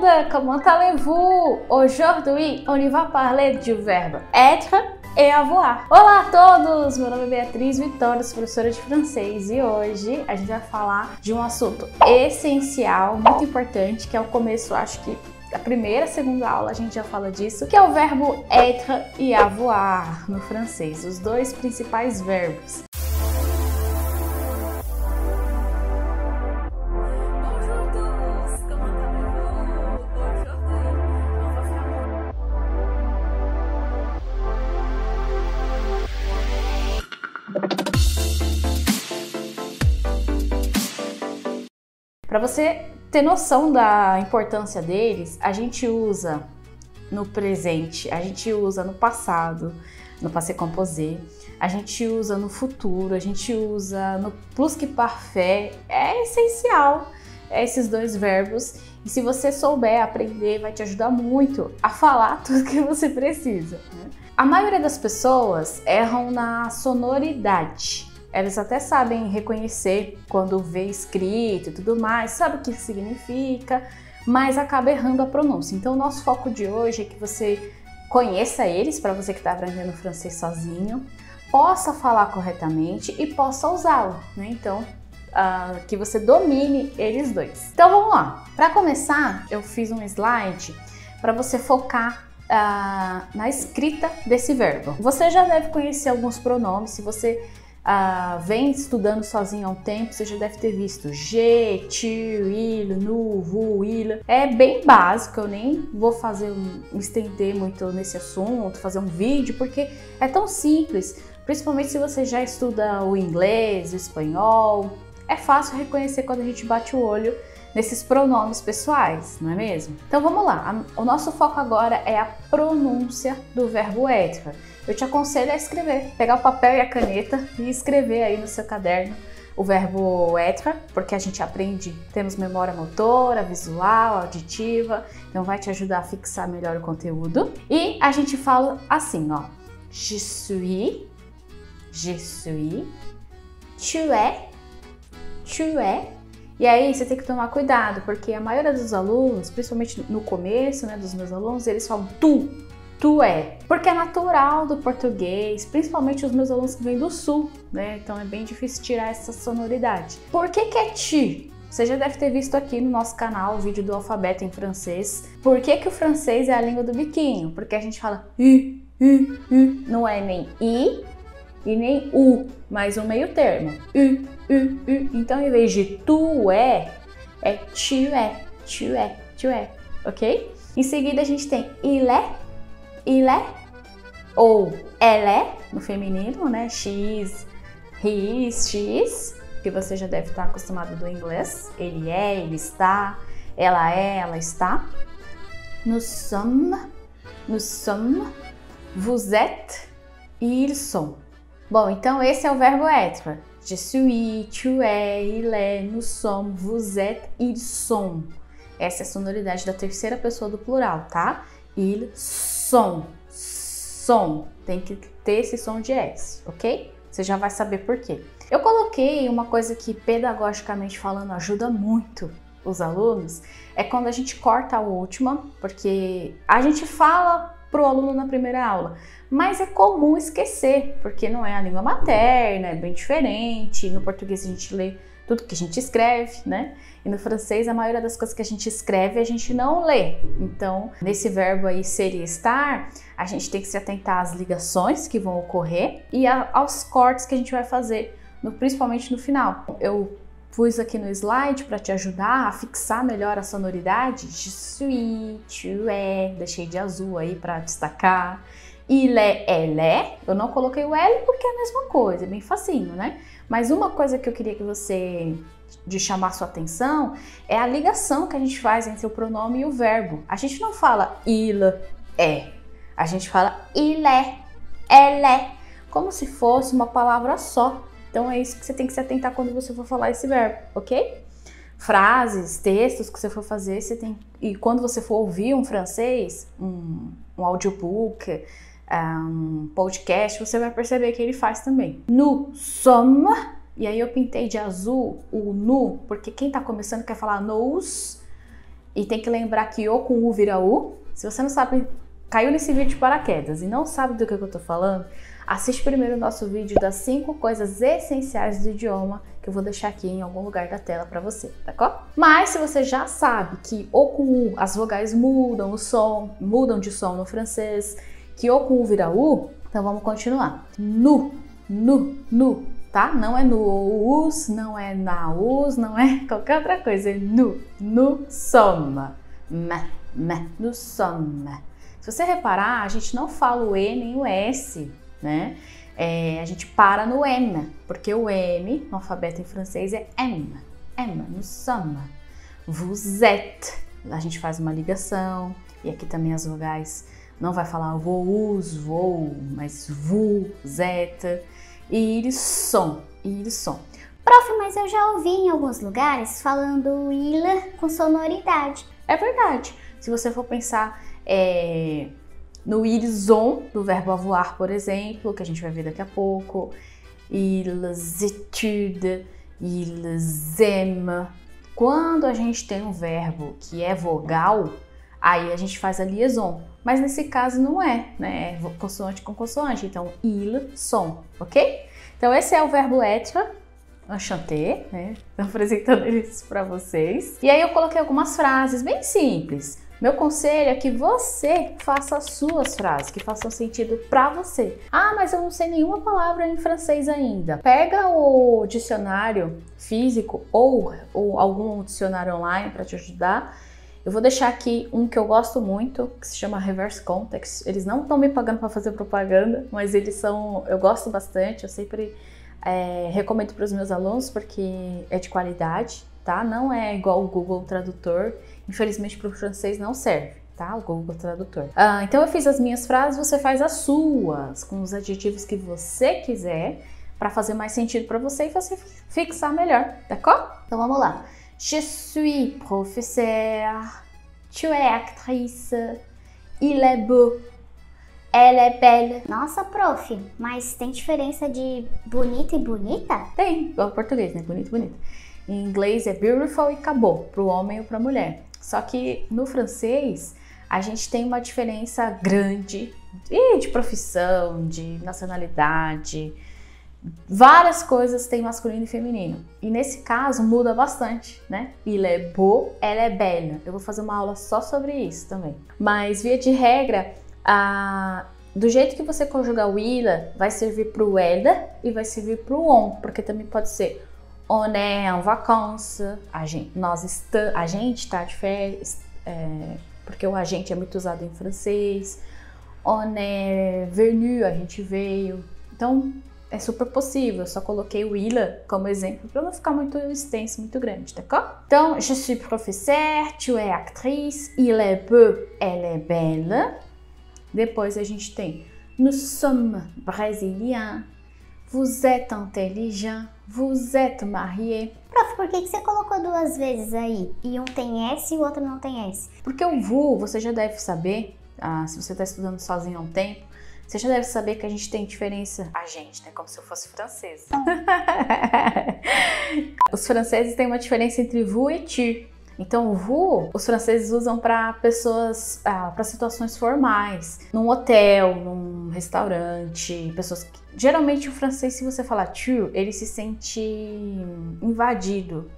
monde, comment allez-vous? Aujourd'hui, on y va parler du verbe être et avoir. Olá a todos, meu nome é Beatriz Vitória, sou professora de francês e hoje a gente vai falar de um assunto essencial, muito importante, que é o começo, acho que a primeira, segunda aula a gente já fala disso, que é o verbo être e avoir no francês, os dois principais verbos. Para você ter noção da importância deles, a gente usa no presente, a gente usa no passado, no passé composé, a gente usa no futuro, a gente usa no plusque parfait. É essencial esses dois verbos e se você souber aprender, vai te ajudar muito a falar tudo que você precisa, né? A maioria das pessoas erram na sonoridade. Elas até sabem reconhecer quando vê escrito e tudo mais, sabe o que significa, mas acaba errando a pronúncia. Então, o nosso foco de hoje é que você conheça eles, para você que está aprendendo francês sozinho, possa falar corretamente e possa usá-lo, né? Então, que você domine eles dois. Então, vamos lá. Para começar, eu fiz um slide para você focar na escrita desse verbo. Você já deve conhecer alguns pronomes, se você vem estudando sozinho há um tempo, você já deve ter visto je, tu, il, nous, vous, il. É bem básico, eu nem vou me estender muito nesse assunto, fazer um vídeo, porque é tão simples, principalmente se você já estuda o inglês, o espanhol. É fácil reconhecer quando a gente bate o olho nesses pronomes pessoais, não é mesmo? Então vamos lá, o nosso foco agora é a pronúncia do verbo être. Eu te aconselho a escrever, pegar o papel e a caneta e escrever aí no seu caderno o verbo être, porque a gente aprende, temos memória motora, visual, auditiva, então vai te ajudar a fixar melhor o conteúdo. E a gente fala assim, ó, je suis, tu es, e aí você tem que tomar cuidado, porque a maioria dos alunos, principalmente no começo, né, dos meus alunos, eles falam tu é, porque é natural do português, principalmente os meus alunos que vêm do sul, né? Então é bem difícil tirar essa sonoridade. Por que é ti? Você já deve ter visto aqui no nosso canal o vídeo do alfabeto em francês. Por que o francês é a língua do biquinho? Porque a gente fala não é nem i e nem u, mas um meio termo. Então, em vez de tu é tu é, ok? Em seguida a gente tem il est, ou elle est, no feminino, né? She's, he is, she is, que você já deve estar acostumado do inglês. Ele é, ele está, ela é, ela está. Nous sommes, vous êtes, ils sont. Bom, então esse é o verbo être. Je suis, tu es, il est, nous sommes, vous êtes, ils sont. Essa é a sonoridade da terceira pessoa do plural, tá? Ils sont. Tem que ter esse som de S, ok? Você já vai saber por quê. Eu coloquei uma coisa que, pedagogicamente falando, ajuda muito os alunos, é quando a gente corta a última, porque a gente fala pro aluno na primeira aula, mas é comum esquecer, porque não é a língua materna, é bem diferente. No português a gente lê tudo que a gente escreve, né? E no francês a maioria das coisas que a gente escreve a gente não lê. Então, nesse verbo aí ser e estar, a gente tem que se atentar às ligações que vão ocorrer e aos cortes que a gente vai fazer, principalmente no final. Eu pus aqui no slide para te ajudar a fixar melhor a sonoridade. Je suis, tu es, deixei de azul aí para destacar. Il est, elle est. Eu não coloquei o L porque é a mesma coisa, é bem facinho, né? Mas uma coisa que eu queria que você de chamar sua atenção é a ligação que a gente faz entre o pronome e o verbo. A gente não fala il est, a gente fala il est, elle est, como se fosse uma palavra só. Então é isso que você tem que se atentar quando você for falar esse verbo, ok? Frases, textos que você for fazer, e quando você for ouvir um francês, um audiobook, um podcast, você vai perceber que ele faz também. Nous sommes. E aí eu pintei de azul o nu, porque quem tá começando quer falar nous, E tem que lembrar que o com U vira U. Se você não sabe, caiu nesse vídeo de paraquedas e não sabe do que eu tô falando, assiste primeiro o nosso vídeo das 5 coisas essenciais do idioma, que eu vou deixar aqui em algum lugar da tela para você, tá? Mas se você já sabe que o com U, as vogais mudam de som no francês, que o com U vira U, então vamos continuar. Nu, tá? Não é no us, não é na us, não é qualquer outra coisa, é nu, sommes, nous sommes. Se você reparar, a gente não fala o E nem o S, né? A gente para no M, porque o M no alfabeto em francês é M, nous sommes. Vous êtes, a gente faz uma ligação, e aqui também as vogais não vai falar vous, vou, mas vous êtes, e ils sont. Prof, mas eu já ouvi em alguns lugares falando il com sonoridade. É verdade. Se você for pensar no ils ont, do verbo avoir, por exemplo, que a gente vai ver daqui a pouco, ils étudent, ils aiment. Quando a gente tem um verbo que é vogal, aí a gente faz a liaison. Mas nesse caso não é, né? É consoante com consoante. Então, ils sont, ok? Então, esse é o verbo être, enchanté, né? Estou apresentando eles para vocês. E aí eu coloquei algumas frases bem simples. Meu conselho é que você faça as suas frases, que façam sentido para você. Ah, mas eu não sei nenhuma palavra em francês ainda. Pega o dicionário físico ou algum dicionário online para te ajudar. Eu vou deixar aqui um que eu gosto muito, que se chama Reverse Context. Eles não estão me pagando para fazer propaganda, mas eu gosto bastante. Eu sempre recomendo para os meus alunos porque é de qualidade, tá? Não é igual o Google Tradutor. Infelizmente para o francês não serve, tá? O Google Tradutor. Então eu fiz as minhas frases, você faz as suas, com os adjetivos que você quiser, para fazer mais sentido para você e você fixar melhor, d'accord? Então vamos lá. Je suis professeur, tu es actrice, il est beau, elle est belle. Nossa, prof, mas tem diferença de bonita e bonita? Tem, igual o português, né? Bonito e bonita. Em inglês é beautiful e acabou, para o homem ou para a mulher. Só que no francês a gente tem uma diferença grande de profissão, de nacionalidade. Várias coisas tem masculino e feminino. E nesse caso muda bastante, né? Il est beau, elle est belle. Eu vou fazer uma aula só sobre isso também. Mas via de regra, do jeito que você conjugar o il, vai servir pro elle e vai servir pro on, porque também pode ser on est en vacances, a gente tá de férias, porque o agente é muito usado em francês. On est venu, a gente veio. Então é super possível, eu só coloquei o il como exemplo para não ficar muito extenso, muito grande, d'accord? Então, je suis professeur, tu es actrice, il est beau, elle est belle. Depois a gente tem nous sommes brésiliens, vous êtes intelligent, vous êtes marié. Prof, por que você colocou 2 vezes aí? E um tem S e o outro não tem S? Porque o vous, você já deve saber, se você está estudando sozinho há um tempo, você já deve saber que a gente tem diferença. A gente, né? Como se eu fosse francesa. Os franceses têm uma diferença entre vous e tu. Então, o vous, os franceses usam para pessoas, para situações formais. Num hotel, num restaurante, pessoas que... Geralmente, o francês, se você falar tu, ele se sente invadido.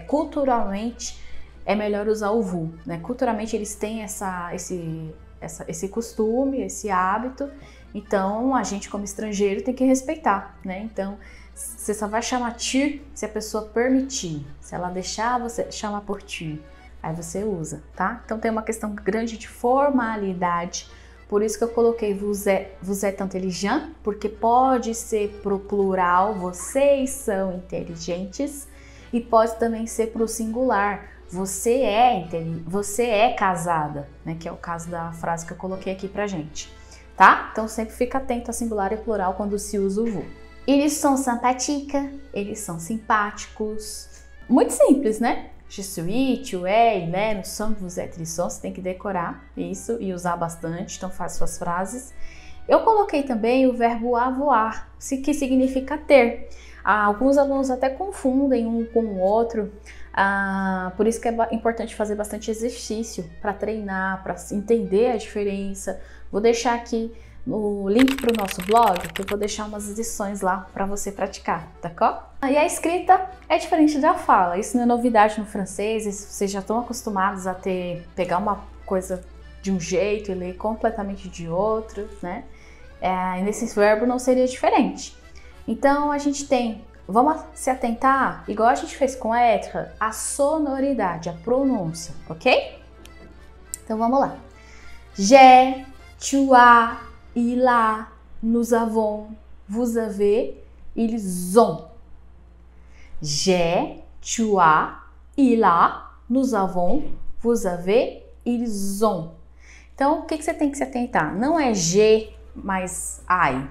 Culturalmente, é melhor usar o vous, né? Culturalmente, eles têm esse costume, esse hábito. Então, a gente como estrangeiro tem que respeitar, né? Então, você só vai chamar tu se a pessoa permitir. Se ela deixar, você chama por tu. Aí você usa, tá? Então, tem uma questão grande de formalidade. Por isso que eu coloquei vous êtes intelligent, porque pode ser pro plural, vocês são inteligentes. E pode também ser pro singular, você é casada, né? Que é o caso da frase que eu coloquei aqui pra gente. Tá? Então sempre fica atento a singular e plural quando se usa o vous. Eles são simpáticos. Eles são simpáticos. Muito simples, né? Je suis, tu es, il est, nous sommes, vous êtes, ils sont. Você tem que decorar isso e usar bastante, então faz suas frases. Eu coloquei também o verbo avoir, que significa ter. Alguns alunos até confundem um com o outro. Por isso que é importante fazer bastante exercício para treinar, para entender a diferença. Vou deixar aqui o link para o nosso blog, que eu vou deixar umas lições lá para você praticar, tá? E a escrita é diferente da fala, isso não é novidade no francês, vocês já estão acostumados a pegar uma coisa de um jeito e ler completamente de outro, né? Nesse verbo não seria diferente. Então a gente tem, vamos se atentar, igual a gente fez com être, a sonoridade, a pronúncia, ok? Então vamos lá. J'ai, tu as, il a, nous avons, vous avez, ils ont. J'ai, tu as, il a, nous avons, vous avez, ils ont. Então, o que você tem que se atentar? Não é G mais I.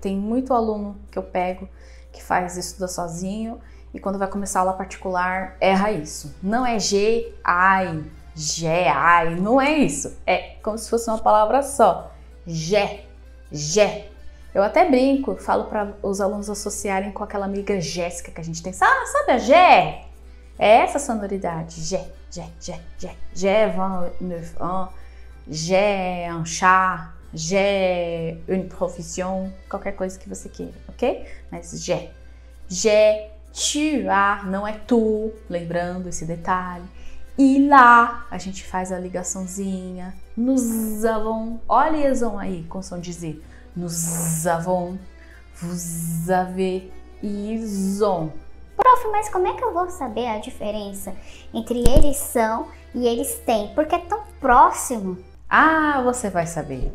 Tem muito aluno que eu pego que faz estuda sozinho e quando vai começar a aula particular erra isso. Não é G, I, G, I, não é isso. É como se fosse uma palavra só. Gé, Gé. Eu até brinco, falo para os alunos associarem com aquela amiga Jéssica que a gente tem. Sabe a Gé? É essa sonoridade. Gé, Gé, Gé, Gé. Gé, 29 ans. J'ai un chat. J'ai une profession. Qualquer coisa que você queira, ok? Mas j'ai. J'ai, tu as, não é tu. Lembrando esse detalhe. E lá, a gente faz a ligaçãozinha. Nous avons. Olha eles vão aí com som de Z. Nous avons. Vous avez. Ils ont. Prof, mas como é que eu vou saber a diferença entre eles são e eles têm? Porque é tão próximo. Você vai saber.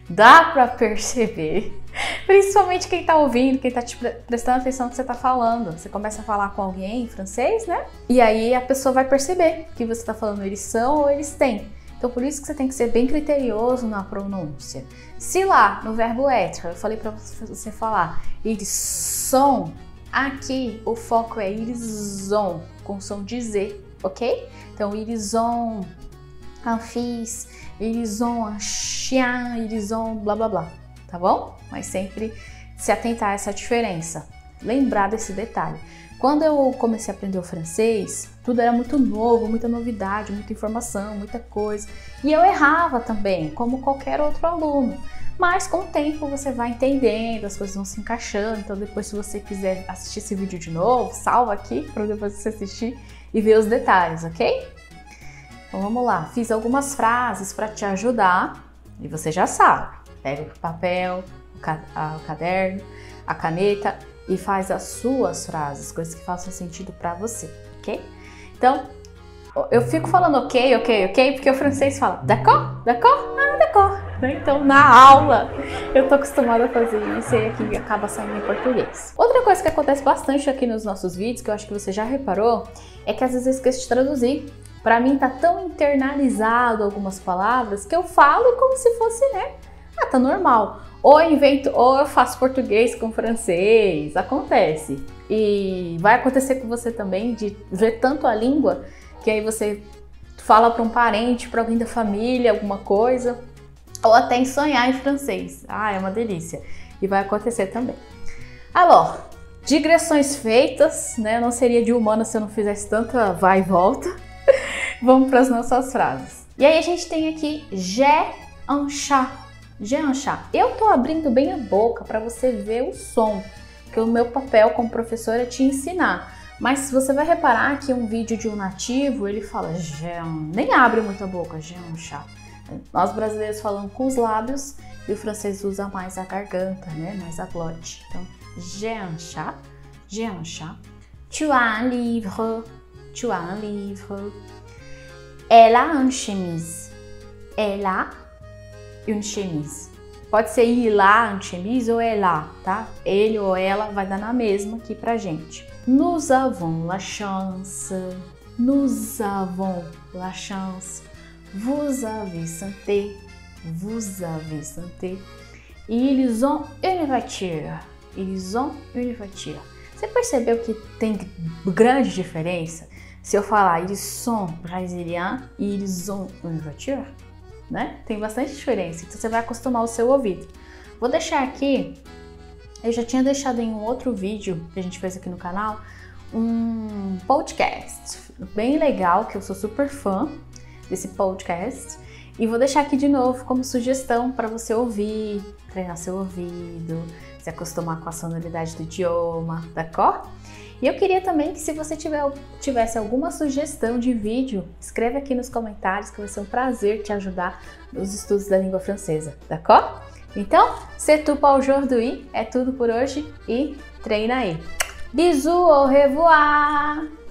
Dá pra perceber. Principalmente quem tá ouvindo, quem tá te prestando atenção no que você tá falando. Você começa a falar com alguém em francês, né? E aí a pessoa vai perceber que você tá falando eles são ou eles têm. Então por isso que você tem que ser bem criterioso na pronúncia. Se lá no verbo être, eu falei pra você falar eles são, aqui o foco é ils ont, com som de Z, ok? Então ils ont un fils, ils ont un chien, ils ont blá blá blá, tá bom? Mas sempre se atentar a essa diferença, lembrar desse detalhe. Quando eu comecei a aprender o francês, tudo era muito novo, muita novidade, muita informação, muita coisa. E eu errava também, como qualquer outro aluno. Mas com o tempo você vai entendendo, as coisas vão se encaixando. Então depois, se você quiser assistir esse vídeo de novo, salva aqui para depois você assistir e ver os detalhes, ok? Então vamos lá, fiz algumas frases para te ajudar e você já sabe. Pega o papel, o caderno, a caneta e faz as suas frases, coisas que façam sentido para você, ok? Então, eu fico falando ok, porque o francês fala d'accord, d'accord, d'accord. Então, na aula, eu tô acostumada a fazer isso e aqui acaba saindo em português. Outra coisa que acontece bastante aqui nos nossos vídeos, que eu acho que você já reparou, é que às vezes eu esqueço de traduzir. Pra mim tá tão internalizado algumas palavras que eu falo como se fosse, né? Tá normal. Ou eu faço português com francês, acontece. E vai acontecer com você também de ver tanto a língua que aí você fala para um parente, para alguém da família, alguma coisa, ou até em sonhar em francês. É uma delícia. E vai acontecer também. Alors, digressões feitas, né? Não seria de humana se eu não fizesse tanta vai e volta. Vamos para as nossas frases. E aí a gente tem aqui j'ai un chat. J'ai un chat. Eu tô abrindo bem a boca para você ver o som, que o meu papel como professora é te ensinar. Mas se você vai reparar que um vídeo de um nativo, ele fala nem abre muito a boca, j'ai un chat. Nós brasileiros falamos com os lábios e o francês usa mais a garganta, né? Mais a glote. Então, j'ai un chat, j'ai un chat. Tu as un livre, tu as un livre. Elle a une chemise, elle a une chemise. Pode ser il a une chemise ou elle a, tá? Ele ou ela vai dar na mesma aqui pra gente. Nous avons la chance, nous avons la chance. Vous avez santé, vous avez santé. Ils ont une voiture, ils ont une voiture. Você percebeu que tem grande diferença? Se eu falar ils sont brésiliens e ils ont une voiture, né? Tem bastante diferença, então você vai acostumar o seu ouvido. Vou deixar aqui, eu já tinha deixado em um outro vídeo que a gente fez aqui no canal, um podcast bem legal, que eu sou super fã desse podcast. E vou deixar aqui de novo como sugestão para você ouvir, treinar seu ouvido, se acostumar com a sonoridade do idioma, d'accord? E eu queria também que se você tivesse alguma sugestão de vídeo, escreva aqui nos comentários que vai ser um prazer te ajudar nos estudos da língua francesa, d'accord? Então, c'est tout pour aujourd'hui, é tudo por hoje e treina aí. Bisous, au revoir!